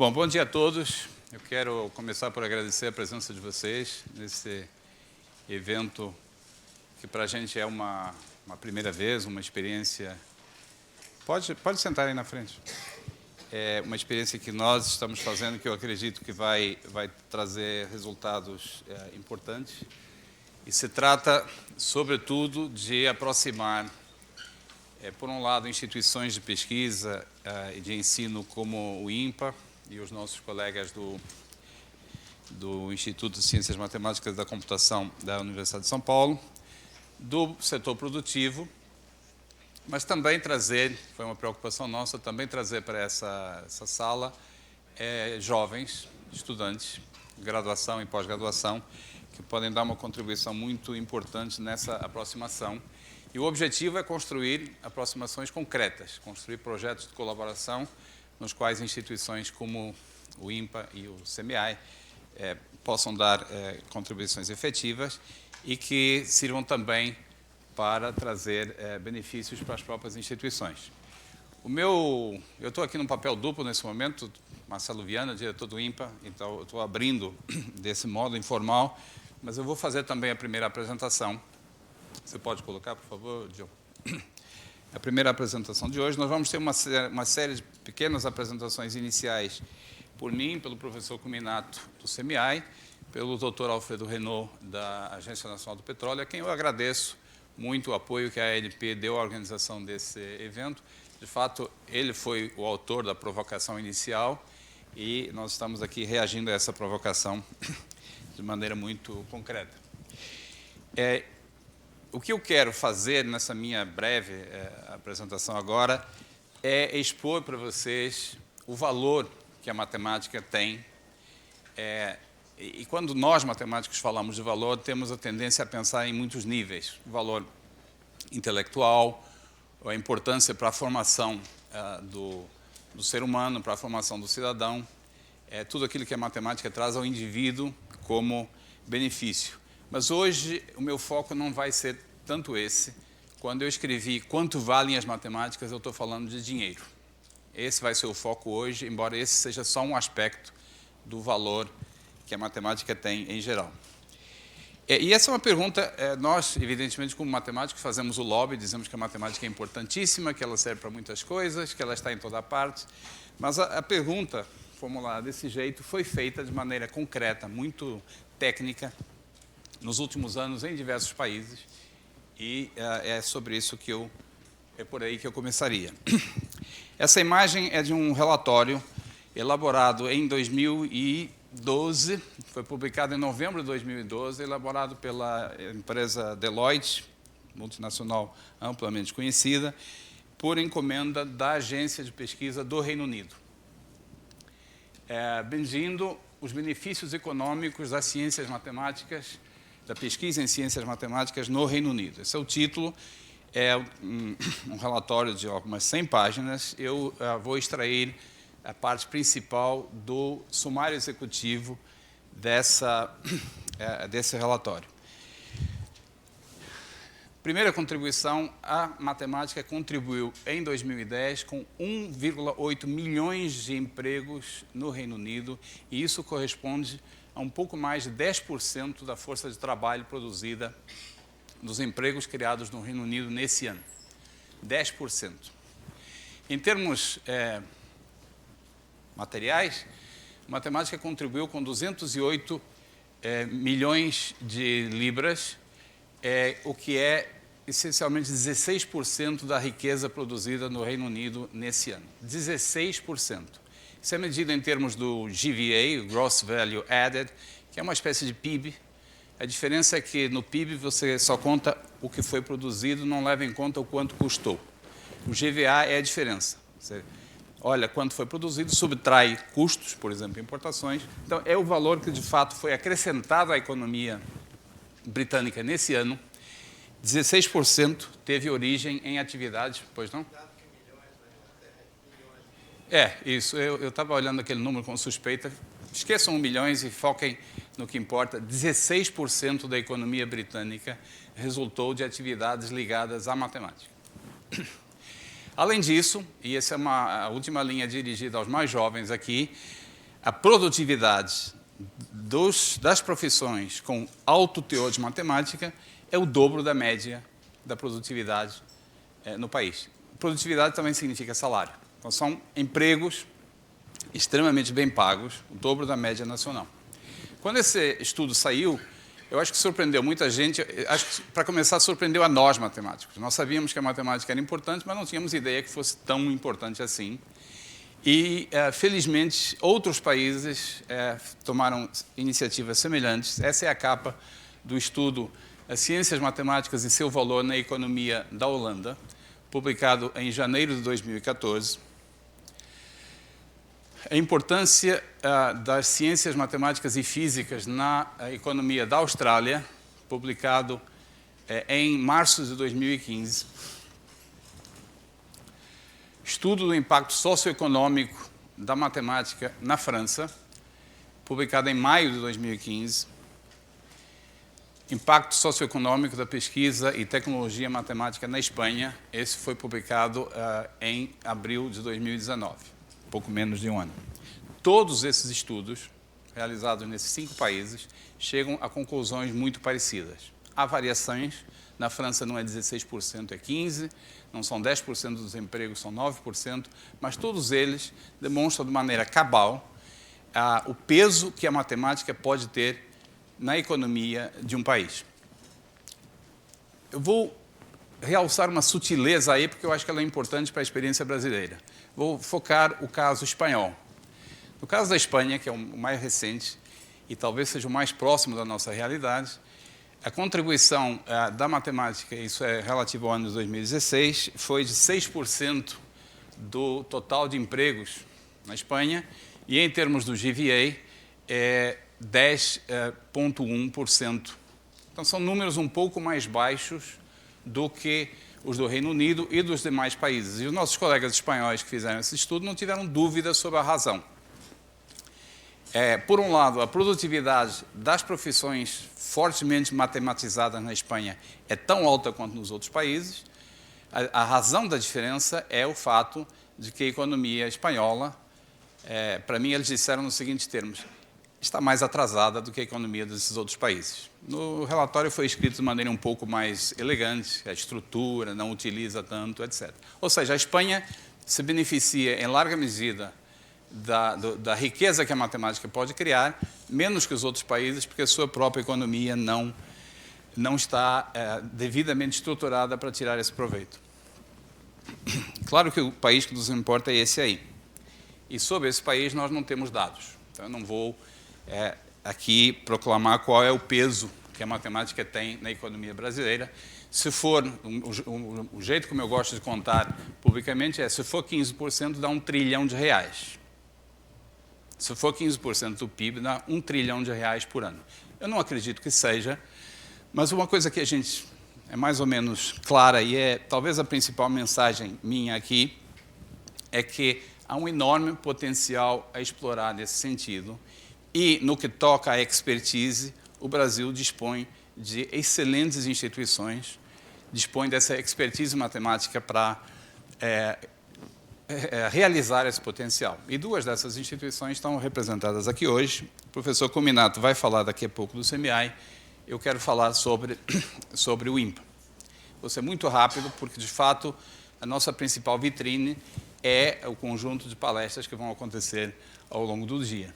Bom dia a todos. Eu quero começar por agradecer a presença de vocês nesse evento que para a gente é uma primeira vez, uma experiência... Pode sentar aí na frente. É uma experiência que nós estamos fazendo, que eu acredito que vai trazer resultados importantes. E se trata, sobretudo, de aproximar, por um lado, instituições de pesquisa e de ensino como o INPA e os nossos colegas do Instituto de Ciências Matemáticas da Computação da Universidade de São Paulo, do setor produtivo, mas também trazer, foi uma preocupação nossa, também trazer para essa sala jovens, estudantes, graduação e pós-graduação, que podem dar uma contribuição muito importante nessa aproximação. E o objetivo é construir aproximações concretas, construir projetos de colaboração nos quais instituições como o INPA e o CMI possam dar contribuições efetivas e que sirvam também para trazer benefícios para as próprias instituições. Eu estou aqui num papel duplo nesse momento, Marcelo Viana, diretor do INPA, então eu estou abrindo desse modo informal, mas eu vou fazer também a primeira apresentação. Você pode colocar, por favor, John? A primeira apresentação de hoje, nós vamos ter uma série de pequenas apresentações iniciais por mim, pelo professor Cuminato, do CMI, pelo Dr. Alfredo Renaud, da Agência Nacional do Petróleo, a quem eu agradeço muito o apoio que a ANP deu à organização desse evento. De fato, ele foi o autor da provocação inicial e nós estamos aqui reagindo a essa provocação de maneira muito concreta. O que eu quero fazer nessa minha breve apresentação agora é expor para vocês o valor que a matemática tem. E quando nós, matemáticos, falamos de valor, temos a tendência a pensar em muitos níveis. O valor intelectual, a importância para a formação do ser humano, para a formação do cidadão, tudo aquilo que a matemática traz ao indivíduo como benefício. Mas hoje o meu foco não vai ser tanto esse. Quando eu escrevi Quanto Valem as Matemáticas, eu estou falando de dinheiro. Esse vai ser o foco hoje, embora esse seja só um aspecto do valor que a matemática tem em geral. E essa é uma pergunta, nós, evidentemente, como matemáticos, fazemos o lobby, dizemos que a matemática é importantíssima, que ela serve para muitas coisas, que ela está em toda parte, mas a pergunta formulada desse jeito foi feita de maneira concreta, muito técnica, nos últimos anos em diversos países, e é sobre isso que é por aí que eu começaria. Essa imagem é de um relatório elaborado em 2012, foi publicado em novembro de 2012, elaborado pela empresa Deloitte, multinacional amplamente conhecida, por encomenda da Agência de Pesquisa do Reino Unido, medindo os benefícios econômicos das ciências matemáticas, da pesquisa em ciências matemáticas no Reino Unido. Esse é o título, é um relatório de algumas 100 páginas. Eu vou extrair a parte principal do sumário executivo desse relatório. Primeira contribuição, a matemática contribuiu em 2010 com 1,8 milhões de empregos no Reino Unido, e isso corresponde a um pouco mais de 10% da força de trabalho produzida dos empregos criados no Reino Unido nesse ano. 10%. Em termos materiais, a matemática contribuiu com 208 milhões de libras, o que é essencialmente 16% da riqueza produzida no Reino Unido nesse ano. 16%. Isso é medido em termos do GVA, Gross Value Added, que é uma espécie de PIB. A diferença é que no PIB você só conta o que foi produzido, não leva em conta o quanto custou. O GVA é a diferença. Você olha quanto foi produzido, subtrai custos, por exemplo, importações. Então, é o valor que, de fato, foi acrescentado à economia britânica nesse ano. 16% teve origem em atividades... Pois não? Isso. Eu estava olhando aquele número com suspeita. Esqueçam 1 milhões e foquem no que importa. 16% da economia britânica resultou de atividades ligadas à matemática. Além disso, e essa é a última linha dirigida aos mais jovens aqui, a produtividade das profissões com alto teor de matemática é o dobro da média da produtividade no país. Produtividade também significa salário. Então, são empregos extremamente bem pagos, o dobro da média nacional. Quando esse estudo saiu, eu acho que surpreendeu muita gente. Acho que, para começar, surpreendeu a nós, matemáticos. Nós sabíamos que a matemática era importante, mas não tínhamos ideia que fosse tão importante assim. E, felizmente, outros países tomaram iniciativas semelhantes. Essa é a capa do estudo Ciências Matemáticas e seu valor na economia da Holanda, publicado em janeiro de 2014. A importância das ciências matemáticas e físicas na economia da Austrália, publicado em março de 2015. Estudo do impacto socioeconômico da matemática na França, publicado em maio de 2015. Impacto socioeconômico da pesquisa e tecnologia matemática na Espanha. Esse foi publicado em abril de 2019, pouco menos de um ano. Todos esses estudos, realizados nesses 5 países, chegam a conclusões muito parecidas. Há variações. Na França não é 16%, é 15%, não são 10% dos empregos, são 9%, mas todos eles demonstram de maneira cabal o peso que a matemática pode ter na economia de um país. Eu vou realçar uma sutileza aí, porque eu acho que ela é importante para a experiência brasileira. Vou focar o caso espanhol. No caso da Espanha, que é o mais recente e talvez seja o mais próximo da nossa realidade, a contribuição da matemática, isso é relativo ao ano de 2016, foi de 6% do total de empregos na Espanha e, em termos do GVA, é 10,1%. Então, são números um pouco mais baixos do que os do Reino Unido e dos demais países. E os nossos colegas espanhóis que fizeram esse estudo não tiveram dúvida sobre a razão. Por um lado, a produtividade das profissões fortemente matematizadas na Espanha é tão alta quanto nos outros países. A razão da diferença é o fato de que a economia espanhola, para mim, eles disseram nos seguintes termos: está mais atrasada do que a economia desses outros países. No relatório foi escrito de maneira um pouco mais elegante, a estrutura não utiliza tanto, etc. Ou seja, a Espanha se beneficia em larga medida da riqueza que a matemática pode criar, menos que os outros países, porque a sua própria economia não está devidamente estruturada para tirar esse proveito. Claro que o país que nos importa é esse aí. E sobre esse país nós não temos dados. Então eu não vou aqui proclamar qual é o peso que a matemática tem na economia brasileira. Se for, o jeito como eu gosto de contar publicamente se for 15%, dá R$1 trilhão. Se for 15% do PIB, dá R$1 trilhão por ano. Eu não acredito que seja, mas uma coisa que a gente é mais ou menos clara, e é talvez a principal mensagem minha aqui, é que há um enorme potencial a explorar nesse sentido, e no que toca à expertise, o Brasil dispõe de excelentes instituições, dispõe dessa expertise matemática para realizar esse potencial. E 2 dessas instituições estão representadas aqui hoje. O professor Cominato vai falar daqui a pouco do CMI. Eu quero falar sobre o INPA. Vou ser muito rápido, porque, de fato, a nossa principal vitrine é o conjunto de palestras que vão acontecer ao longo do dia.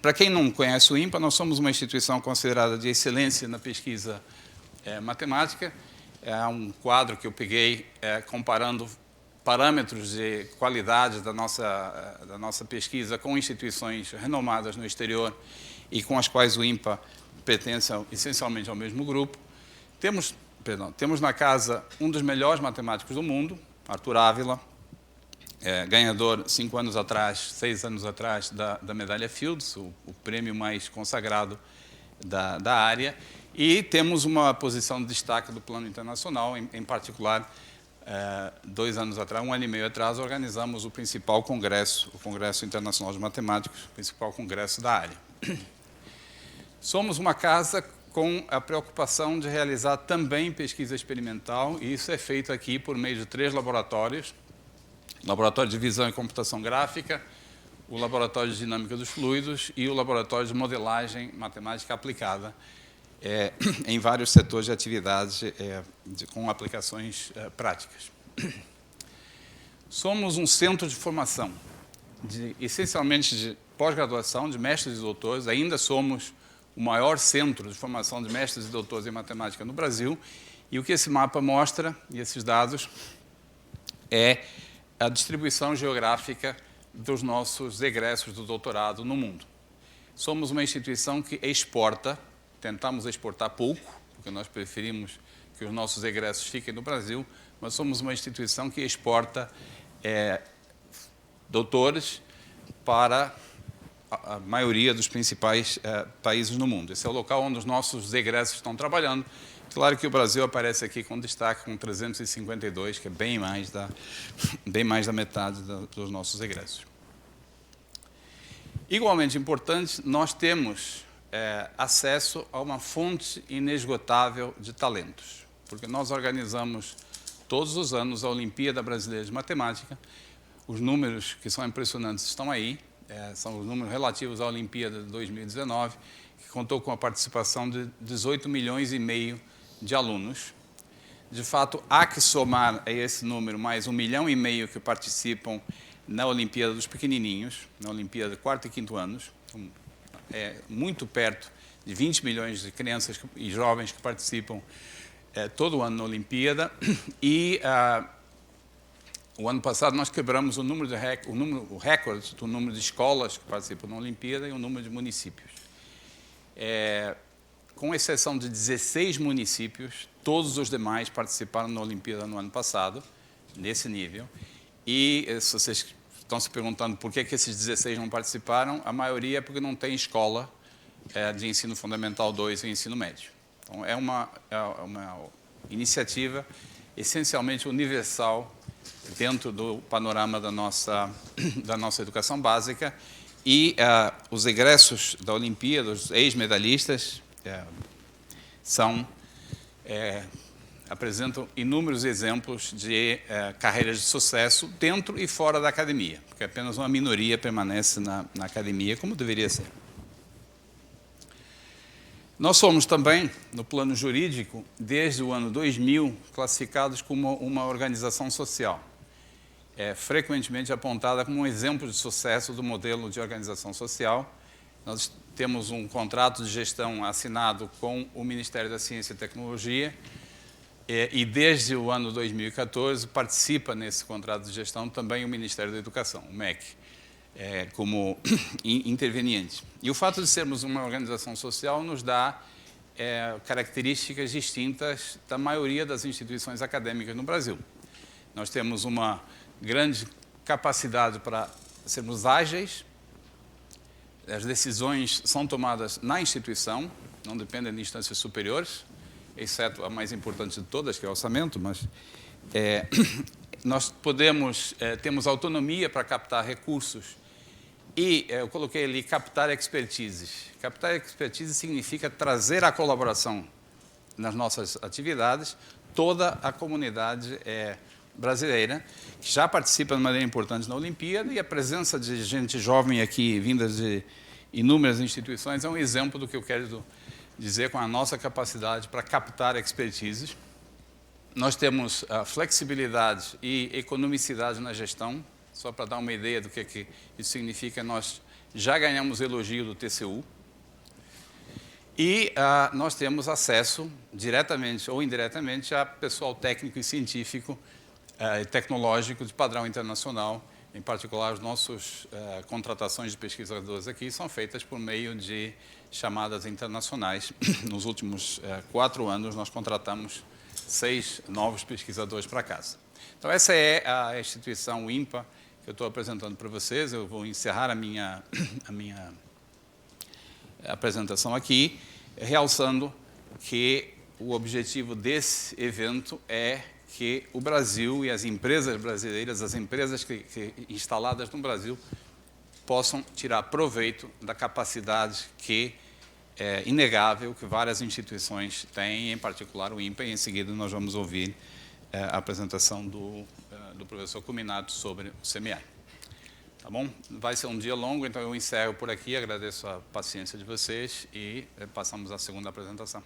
Para quem não conhece o INPA, nós somos uma instituição considerada de excelência na pesquisa matemática. É um quadro que eu peguei comparando parâmetros de qualidade da nossa pesquisa com instituições renomadas no exterior e com as quais o INPA pertence essencialmente ao mesmo grupo. Temos na casa um dos melhores matemáticos do mundo, Arthur Ávila, ganhador 6 anos atrás da medalha Fields, o prêmio mais consagrado da área, e temos uma posição de destaque do plano internacional, em particular, 2 anos atrás, 1 ano e meio atrás, organizamos o principal congresso, o Congresso Internacional de Matemáticos, o principal congresso da área. Somos uma casa com a preocupação de realizar também pesquisa experimental, e isso é feito aqui por meio de 3 laboratórios: Laboratório de Visão e Computação Gráfica, o Laboratório de Dinâmica dos Fluidos e o Laboratório de Modelagem Matemática Aplicada, em vários setores de atividades com aplicações práticas. Somos um centro de formação, essencialmente de pós-graduação, de mestres e doutores. Ainda somos o maior centro de formação de mestres e doutores em matemática no Brasil. E o que esse mapa mostra, e esses dados, é a distribuição geográfica dos nossos egressos do doutorado no mundo. Somos uma instituição que exporta, tentamos exportar pouco, porque nós preferimos que os nossos egressos fiquem no Brasil, mas somos uma instituição que exporta doutores para a maioria dos principais países no mundo. Esse é o local onde os nossos egressos estão trabalhando. Claro que o Brasil aparece aqui com destaque, com 352, que é bem mais da metade dos nossos egressos. Igualmente importante, nós temos acesso a uma fonte inesgotável de talentos, porque nós organizamos todos os anos a Olimpíada Brasileira de Matemática. Os números que são impressionantes estão aí, são os números relativos à Olimpíada de 2019, que contou com a participação de 18 milhões e meio de alunos. De fato, há que somar a esse número mais 1,5 milhão que participam na Olimpíada dos Pequenininhos, na Olimpíada de 4º e 5º anos, muito perto de 20 milhões de crianças e jovens que participam todo ano na Olimpíada. E o ano passado nós quebramos o recorde do número de escolas que participam na Olimpíada e o número de municípios. Com exceção de 16 municípios, todos os demais participaram na Olimpíada no ano passado, nesse nível. E se vocês estão se perguntando por que esses 16 não participaram, a maioria é porque não tem escola de ensino fundamental 2 e ensino médio. Então, é uma iniciativa essencialmente universal dentro do panorama da nossa educação básica. E os egressos da Olimpíada, os ex-medalhistas, apresentam inúmeros exemplos de carreiras de sucesso dentro e fora da academia, porque apenas uma minoria permanece na academia, como deveria ser. Nós somos também, no plano jurídico, desde o ano 2000, classificados como uma organização social. Frequentemente apontada como um exemplo de sucesso do modelo de organização social. Nós temos um contrato de gestão assinado com o Ministério da Ciência e Tecnologia e desde o ano 2014 participa nesse contrato de gestão também o Ministério da Educação, o MEC, como interveniente. E o fato de sermos uma organização social nos dá características distintas da maioria das instituições acadêmicas no Brasil. Nós temos uma grande capacidade para sermos ágeis. As decisões são tomadas na instituição, não dependem de instâncias superiores, exceto a mais importante de todas, que é o orçamento, mas nós temos autonomia para captar recursos e eu coloquei ali captar expertises. Captar expertise significa trazer à colaboração nas nossas atividades toda a comunidade brasileira, que já participa de maneira importante na Olimpíada, e a presença de gente jovem aqui, vinda de inúmeras instituições, é um exemplo do que eu quero dizer com a nossa capacidade para captar expertises. Nós temos flexibilidade e economicidade na gestão. Só para dar uma ideia do que isso significa, nós já ganhamos elogio do TCU. E nós temos acesso, diretamente ou indiretamente, a pessoal técnico e científico e tecnológico de padrão internacional. Em particular, as nossas contratações de pesquisadores aqui são feitas por meio de chamadas internacionais. Nos últimos 4 anos, nós contratamos 6 novos pesquisadores para casa. Então, essa é a instituição INPA que eu estou apresentando para vocês. Eu vou encerrar a minha apresentação aqui, realçando que o objetivo desse evento é que o Brasil e as empresas brasileiras, as empresas instaladas no Brasil, possam tirar proveito da capacidade que é inegável que várias instituições têm, em particular o INPA, e em seguida nós vamos ouvir a apresentação do professor Cuminato sobre o CMI. Tá bom? Vai ser um dia longo, então eu encerro por aqui, agradeço a paciência de vocês e passamos à segunda apresentação.